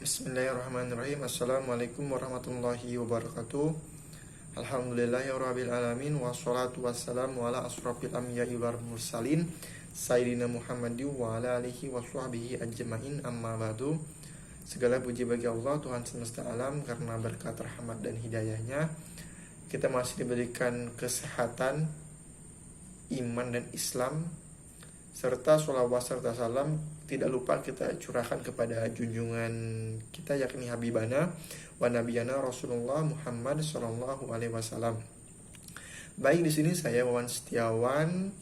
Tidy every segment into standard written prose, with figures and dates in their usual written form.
Bismillahirrahmanirrahim. Assalamualaikum warahmatullahi wabarakatuh. Alhamdulillahirabbil alamin wassalatu wassalamu ala asrofil anbiya'i wal mursalin sayyidina Muhammadin wa ala alihi washabbihi ajmain, amma ba'du. Segala puji bagi Allah, Tuhan semesta alam, karena berkat rahmat dan hidayahnya kita masih diberikan kesehatan, iman dan Islam, serta sholawat serta salam tidak lupa kita curahkan kepada junjungan kita, yakni Habibana wa Nabiyana Rasulullah Muhammad Sallallahu Alaihi Wasallam. Baik, di sini saya Wawan Setiawan,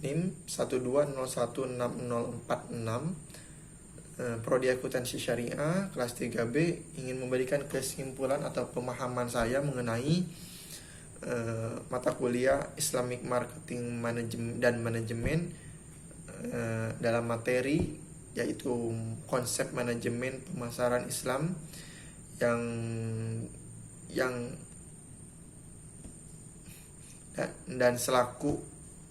NIM 120160446, Prodi Akuntansi Syariah kelas 3B, ingin memberikan kesimpulan atau pemahaman saya mengenai mata kuliah Islamic Marketing dan Manajemen dalam materi yaitu konsep manajemen pemasaran Islam dan selaku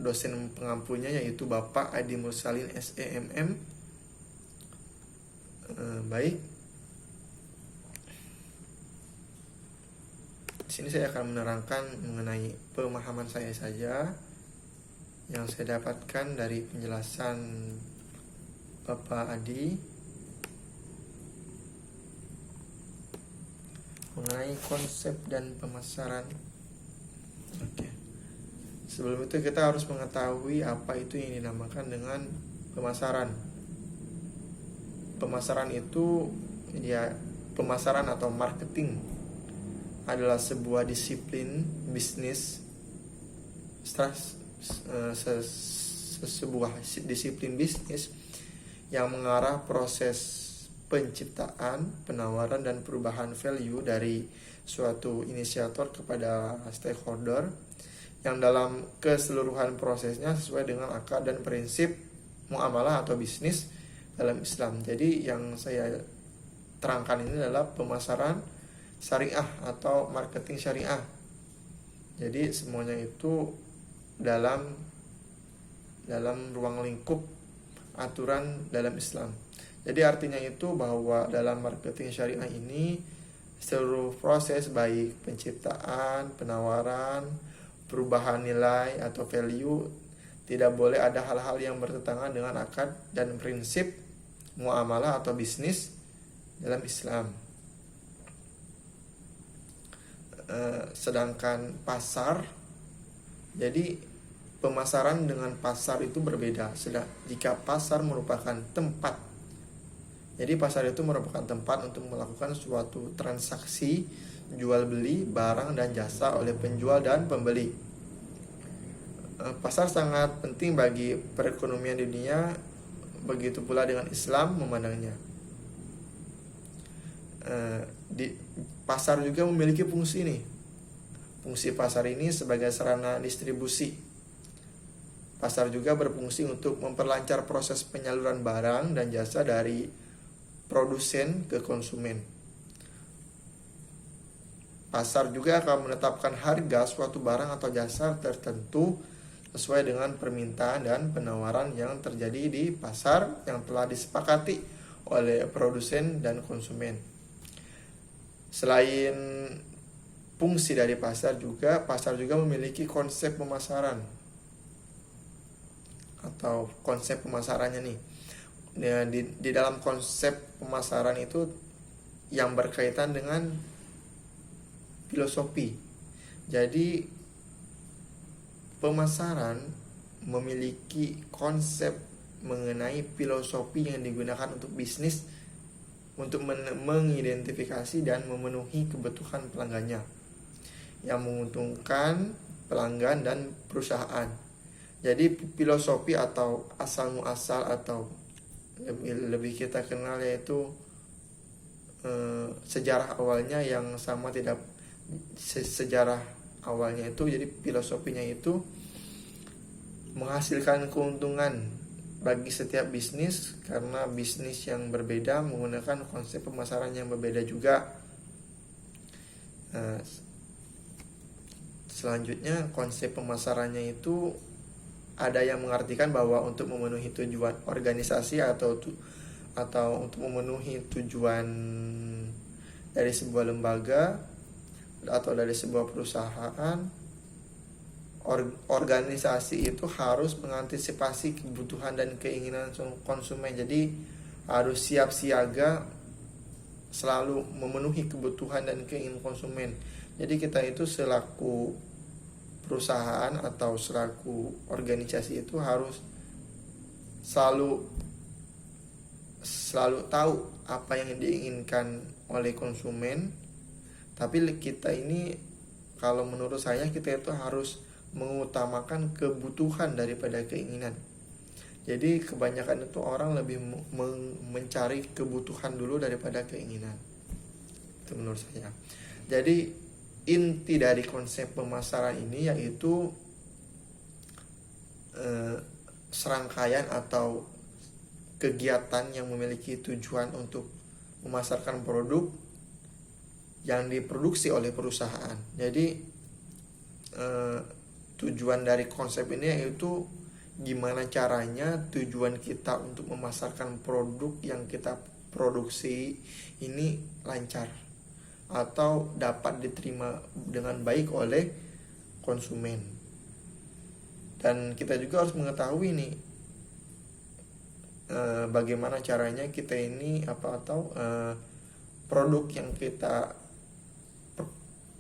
dosen pengampunya yaitu Bapak Adi Mursalin SEMM. Baik, di sini saya akan menerangkan mengenai pemahaman saya saja yang saya dapatkan dari penjelasan Bapak Adi mengenai konsep dan pemasaran. Oke. Sebelum itu kita harus mengetahui apa itu yang dinamakan dengan pemasaran. Pemasaran itu pemasaran atau marketing adalah sebuah disiplin bisnis, sebuah disiplin bisnis yang mengarah proses penciptaan, penawaran dan perubahan value dari suatu inisiator kepada stakeholder, yang dalam keseluruhan prosesnya sesuai dengan akad dan prinsip muamalah atau bisnis dalam Islam. Jadi yang saya terangkan ini adalah pemasaran syariah atau marketing syariah. Jadi semuanya itu dalam ruang lingkup aturan dalam Islam. Jadi artinya itu bahwa dalam marketing syariah ini seluruh proses baik penciptaan, penawaran, perubahan nilai atau value tidak boleh ada hal-hal yang bertentangan dengan akad dan prinsip muamalah atau bisnis dalam Islam. Sedangkan pasar, jadi pemasaran dengan pasar itu berbeda. Jika pasar merupakan tempat, jadi pasar itu merupakan tempat untuk melakukan suatu transaksi jual beli barang dan jasa oleh penjual dan pembeli. Pasar sangat penting bagi perekonomian dunia, begitu pula dengan Islam memandangnya. Pasar juga memiliki fungsi nih. Fungsi pasar ini sebagai sarana distribusi. Pasar juga berfungsi untuk memperlancar proses penyaluran barang dan jasa dari produsen ke konsumen. Pasar juga akan menetapkan harga suatu barang atau jasa tertentu sesuai dengan permintaan dan penawaran yang terjadi di pasar yang telah disepakati oleh produsen dan konsumen. Selain fungsi dari pasar juga memiliki konsep pemasaran atau konsep pemasarannya nih. Di dalam konsep pemasaran itu yang berkaitan dengan filosofi. Jadi pemasaran memiliki konsep mengenai filosofi yang digunakan untuk bisnis untuk mengidentifikasi dan memenuhi kebutuhan pelanggannya yang menguntungkan pelanggan dan perusahaan. Jadi filosofi atau asal muasal atau lebih kita kenal yaitu sejarah awalnya yang sama tidak sejarah awalnya itu, jadi filosofinya itu menghasilkan keuntungan bagi setiap bisnis karena bisnis yang berbeda menggunakan konsep pemasaran yang berbeda juga. Selanjutnya konsep pemasarannya itu ada yang mengartikan bahwa untuk memenuhi tujuan organisasi atau untuk memenuhi tujuan dari sebuah lembaga atau dari sebuah perusahaan, organisasi itu harus mengantisipasi kebutuhan dan keinginan konsumen. Jadi harus siap siaga selalu memenuhi kebutuhan dan keinginan konsumen. Jadi kita itu selaku perusahaan atau selaku organisasi itu harus selalu tahu apa yang diinginkan oleh konsumen. Tapi kita ini, kalau menurut saya, kita itu harus mengutamakan kebutuhan daripada keinginan. Jadi kebanyakan itu orang lebih mencari kebutuhan dulu daripada keinginan. Itu menurut saya. Jadi inti dari konsep pemasaran ini yaitu serangkaian atau kegiatan yang memiliki tujuan untuk memasarkan produk yang diproduksi oleh perusahaan. Jadi tujuan dari konsep ini yaitu gimana caranya tujuan kita untuk memasarkan produk yang kita produksi ini lancar atau dapat diterima dengan baik oleh konsumen. Dan kita juga harus mengetahui nih bagaimana caranya kita ini produk yang kita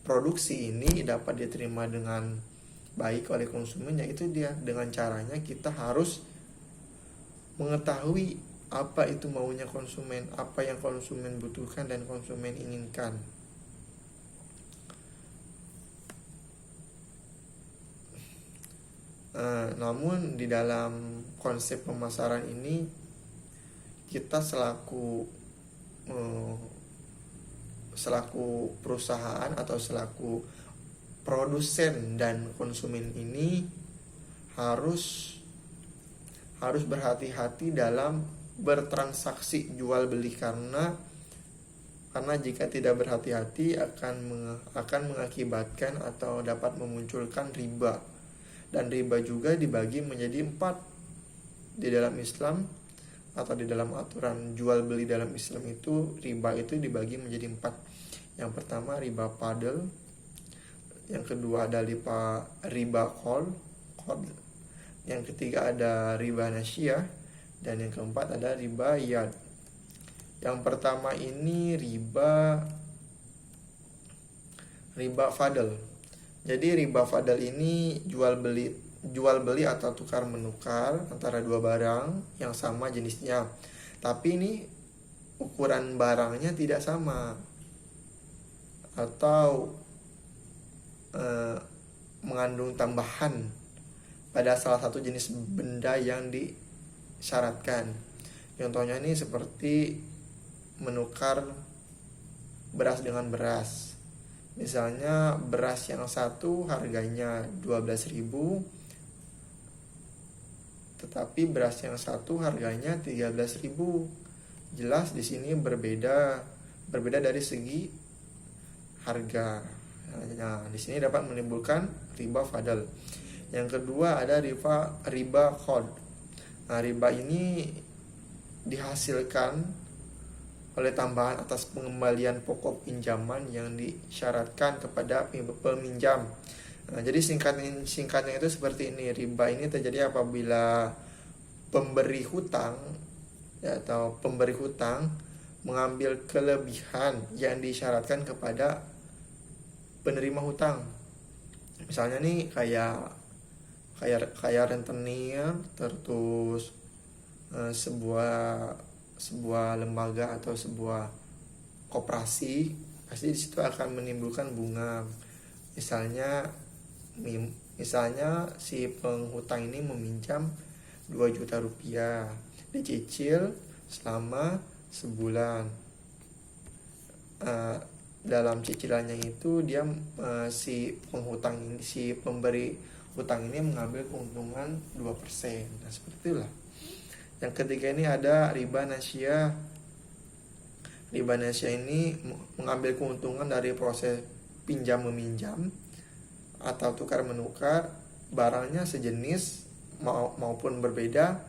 produksi ini dapat diterima dengan baik oleh konsumen, yaitu dia dengan caranya kita harus mengetahui apa itu maunya konsumen, apa yang konsumen butuhkan dan konsumen inginkan. Namun di dalam konsep pemasaran ini kita selaku perusahaan atau selaku produsen dan konsumen ini harus berhati-hati dalam bertransaksi jual beli, karena jika tidak berhati-hati akan mengakibatkan atau dapat memunculkan riba. Dan riba juga dibagi menjadi 4 di dalam Islam, atau di dalam aturan jual beli dalam Islam itu riba itu dibagi menjadi 4. Yang pertama riba fadl, yang kedua ada riba qard, yang ketiga ada riba nasyiyah, dan yang keempat ada riba yad. Yang pertama ini riba fadl. Jadi riba fadl ini jual beli atau tukar menukar antara dua barang yang sama jenisnya, tapi ini ukuran barangnya tidak sama atau mengandung tambahan pada salah satu jenis benda yang disyaratkan. Contohnya ini seperti menukar beras dengan beras. Misalnya beras yang satu harganya 12.000, tetapi beras yang satu harganya 13.000. Jelas di sini berbeda dari segi harga. Nah, di sini dapat menimbulkan riba fadl. Yang kedua ada riba qard. Nah, riba ini dihasilkan oleh tambahan atas pengembalian pokok pinjaman yang disyaratkan kepada peminjam. Nah, jadi singkatnya itu seperti ini. Riba ini terjadi apabila pemberi hutang atau pemberi hutang mengambil kelebihan yang disyaratkan kepada penerima hutang. Misalnya nih kayak rentenir, terus sebuah lembaga atau sebuah koperasi, pasti di situ akan menimbulkan bunga. Misalnya si penghutang ini meminjam 2 juta rupiah, dicicil selama sebulan. Dalam cicilannya itu dia si pemberi hutang ini mengambil keuntungan 2%. Nah, seperti itulah. Yang ketiga ini ada riba nasyiyah. Riba nasyiyah ini mengambil keuntungan dari proses pinjam meminjam atau tukar menukar, barangnya sejenis maupun berbeda,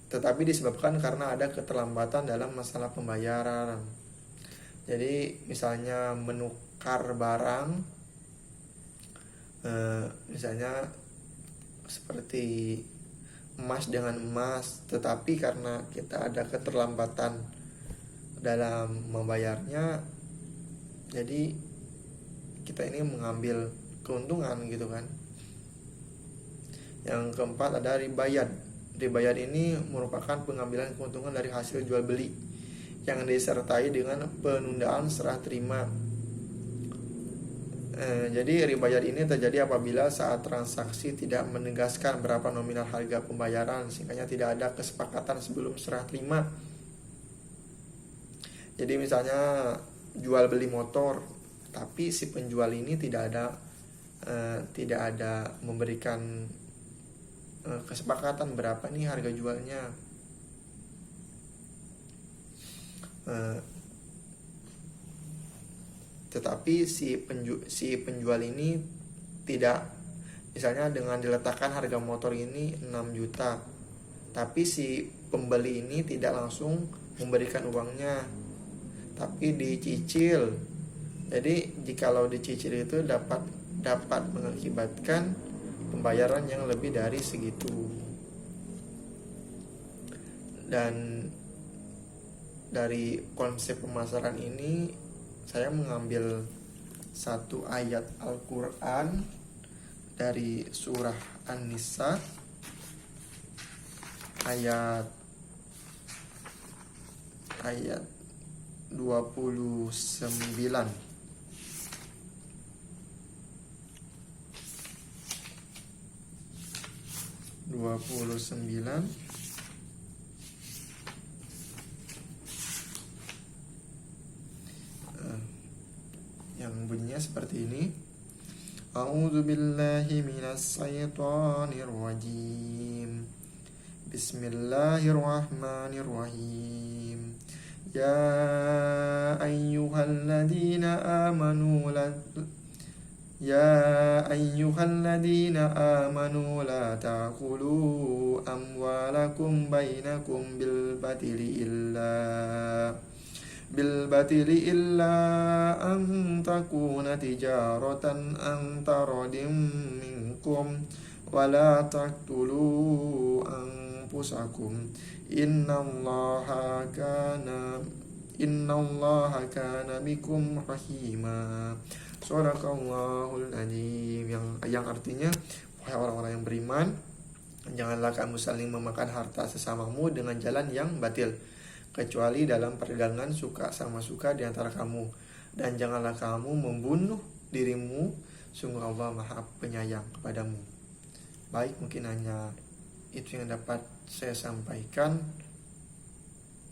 tetapi disebabkan karena ada keterlambatan dalam masalah pembayaran. Jadi misalnya menukar barang, misalnya seperti emas dengan emas, tetapi karena kita ada keterlambatan dalam membayarnya, jadi kita ini mengambil keuntungan gitu kan. Yang keempat ada ribayat. Ribayat ini merupakan pengambilan keuntungan dari hasil jual beli yang disertai dengan penundaan serah terima. Jadi ribayat ini terjadi apabila saat transaksi tidak menegaskan berapa nominal harga pembayaran, sehingga tidak ada kesepakatan sebelum serah terima. Jadi misalnya jual beli motor, tapi si penjual ini tidak ada memberikan kesepakatan berapa nih harga jualnya. Tetapi si penjual ini tidak, misalnya dengan diletakkan harga motor ini 6 juta, tapi si pembeli ini tidak langsung memberikan uangnya, tapi dicicil. Jadi jikalau dicicil itu dapat mengakibatkan pembayaran yang lebih dari segitu. Dan dari konsep pemasaran ini saya mengambil satu ayat Al-Quran dari surah An-Nisa ayat 29. Yang bunyinya seperti ini. A'udzu billahi minas syaitonir rajim. Bismillahirrahmanirrahim. Ya ayyuhalladzina amanu la ta'kulu amwalakum bainakum bil batili illa an takuna tijaratan an taradim minkum wala taqtulu anfusakum innallaha kana bikum rahima. Shadaqallahul adzim. Yang artinya, wahai orang-orang yang beriman, janganlah kamu saling memakan harta sesamamu dengan jalan yang batil, kecuali dalam perdagangan suka sama suka di antara kamu, dan janganlah kamu membunuh dirimu, sungguh Allah Maha Penyayang kepadamu. Baik, mungkin hanya itu yang dapat saya sampaikan.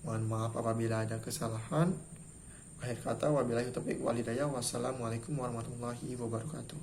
Mohon maaf apabila ada kesalahan. Akhir kata, wabillahi taufiq wal hidayah. Wassalamualaikum warahmatullahi wabarakatuh.